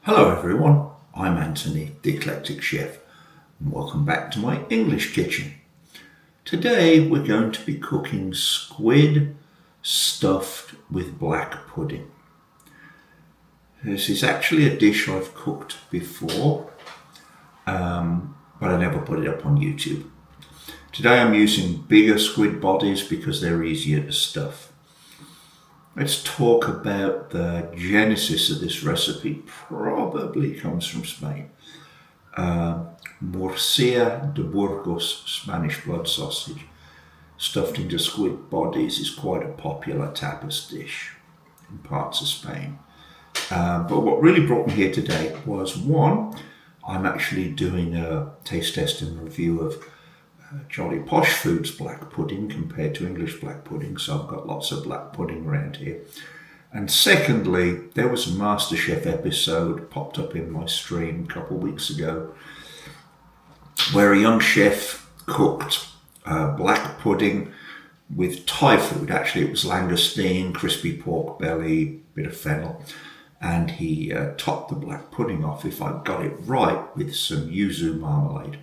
Hello everyone, I'm Anthony, the Eclectic Chef, and welcome back to my English kitchen. Today we're going to be cooking squid stuffed with black pudding. This is actually a dish I've cooked before, but I never put it up on YouTube. Today I'm using bigger squid bodies because they're easier to stuff. Let's talk about the genesis of this recipe. Probably comes from Spain. Morcilla de Burgos Spanish blood sausage stuffed into squid bodies is quite a popular tapas dish in parts of Spain. But what really brought me here today was one, I'm actually doing a taste test and review of Jolly Posh Foods black pudding compared to English black pudding, so I've got lots of black pudding around here. And secondly, there was a MasterChef episode popped up in my stream a couple of weeks ago where a young chef cooked black pudding with Thai food. Actually, it was langoustine, crispy pork belly, bit of fennel, and he topped the black pudding off, if I got it right, with some yuzu marmalade.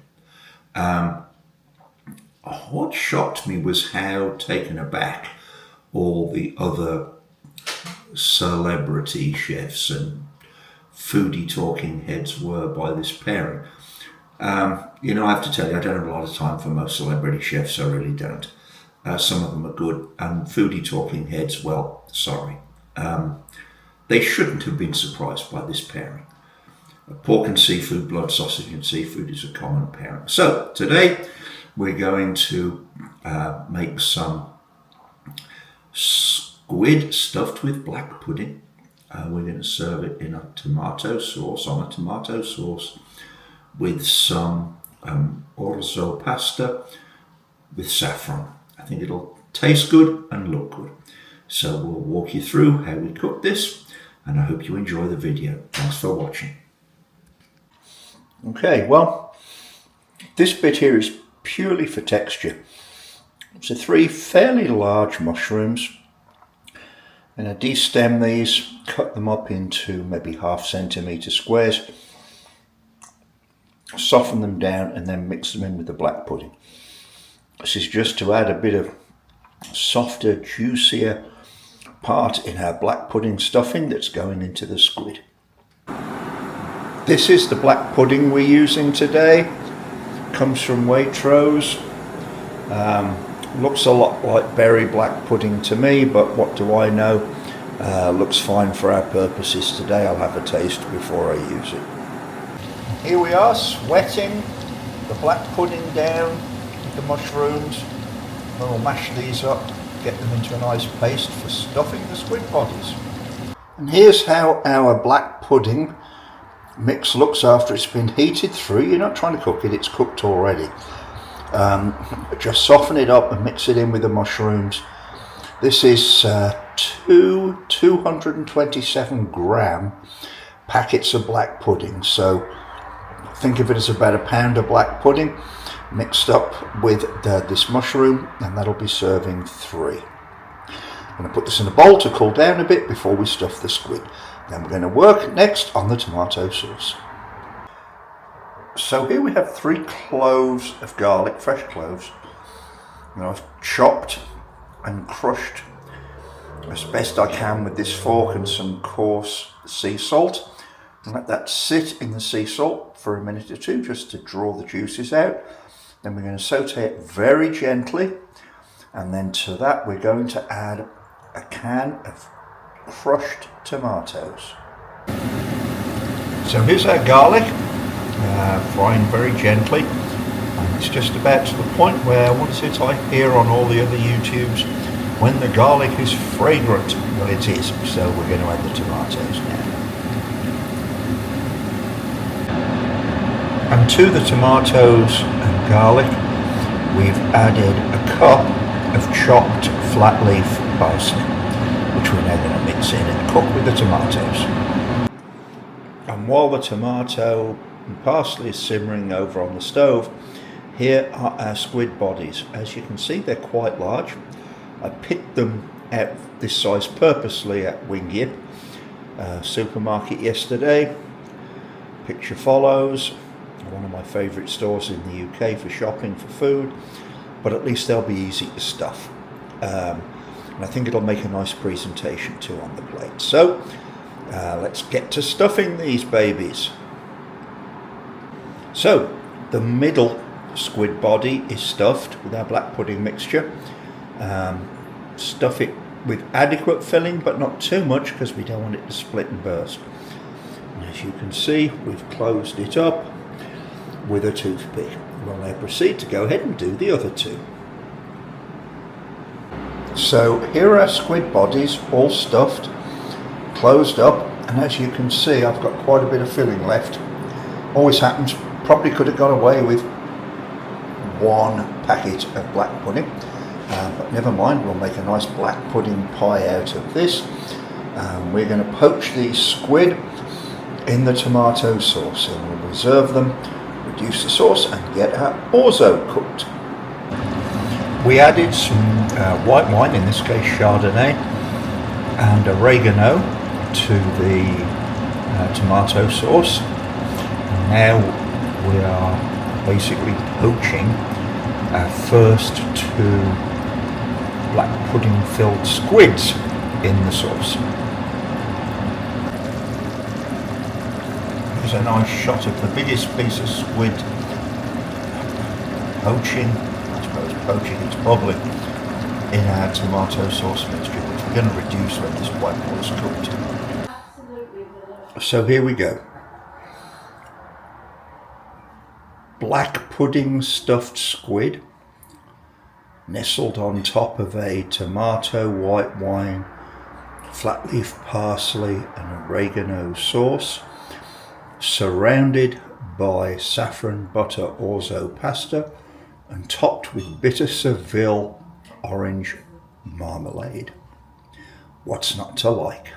What shocked me was how taken aback all the other celebrity chefs and foodie talking heads were by this pairing. I have to tell you, I don't have a lot of time for most celebrity chefs, I really don't. Some of them are good, and foodie talking heads, well, sorry. They shouldn't have been surprised by this pairing. Pork and seafood, blood sausage and seafood is a common pairing. So today we're going to make some squid stuffed with black pudding. We're going to serve it in a tomato sauce, with some orzo pasta with saffron. I think it'll taste good and look good. So we'll walk you through how we cook this, and I hope you enjoy the video. Thanks for watching. Okay, well, this bit here is purely for texture. So 3 fairly large mushrooms, and I destem these, cut them up into maybe 1/2 centimetre squares, soften them down and then mix them in with the black pudding. This is just to add a bit of softer, juicier part in our black pudding stuffing that's going into the squid. This is the black pudding we're using today. Comes from Waitrose. Looks a lot like berry black pudding to me, but what do I know? Looks fine for our purposes today. I'll have a taste before I use it. Here we are, sweating the black pudding down with the mushrooms. We'll mash these up, get them into a nice paste for stuffing the squid bodies. And here's how our black pudding mix looks after it's been heated through. You're not trying to cook it, it's cooked already. Just soften it up and mix it in with the mushrooms. This is 227 gram packets of black pudding, so think of it as about 1 pound of black pudding mixed up with this mushroom, and that'll be serving 3. I'm going to put this in a bowl to cool down a bit before we stuff the squid. Then we're going to work next on the tomato sauce. So here we have 3 cloves of garlic, fresh cloves. I've chopped and crushed as best I can with this fork and some coarse sea salt. And let that sit in the sea salt for a minute or 2 just to draw the juices out. Then we're going to saute it very gently, and then to that we're going to add a can of crushed tomatoes. So here's our garlic, frying very gently, and it's just about to the point where once it's like here on all the other YouTubes, when the garlic is fragrant. Well, it is, so we're going to add the tomatoes now. And to the tomatoes and garlic, we've added a cup of chopped flat leaf parsley, which we're now going to mix in and cook with the tomatoes. And while the tomato and parsley is simmering over on the stove, here are our squid bodies. As you can see, they're quite large. I picked them out this size purposely at Wingyip supermarket yesterday. picture follows. One of my favourite stores in the UK for shopping for food, but at least they'll be easy to stuff. And I think it'll make a nice presentation too on the plate. So let's get to stuffing these babies. So the middle squid body is stuffed with our black pudding mixture. Stuff it with adequate filling, but not too much because we don't want it to split and burst. And as you can see, we've closed it up with a toothpick. We'll now proceed to go ahead and do the other two. So here are our squid bodies all stuffed, closed up, and as you can see I've got quite a bit of filling left. Always happens, probably could have got away with one packet of black pudding, but never mind, we'll make a nice black pudding pie out of this. We're going to poach these squid in the tomato sauce, and we'll reserve them, reduce the sauce and get our orzo cooked. We added some white wine, in this case Chardonnay, and oregano to the tomato sauce. Now we are basically poaching our first two black pudding filled squids in the sauce. Here's a nice shot of the biggest piece of squid poaching, it's probably in our tomato sauce mixture, which we're going to reduce when this white one's cooked. So here we go. Black pudding stuffed squid, nestled on top of a tomato, white wine, flat leaf parsley and oregano sauce, surrounded by saffron butter orzo pasta and topped with bitter Seville orange marmalade. What's not to like?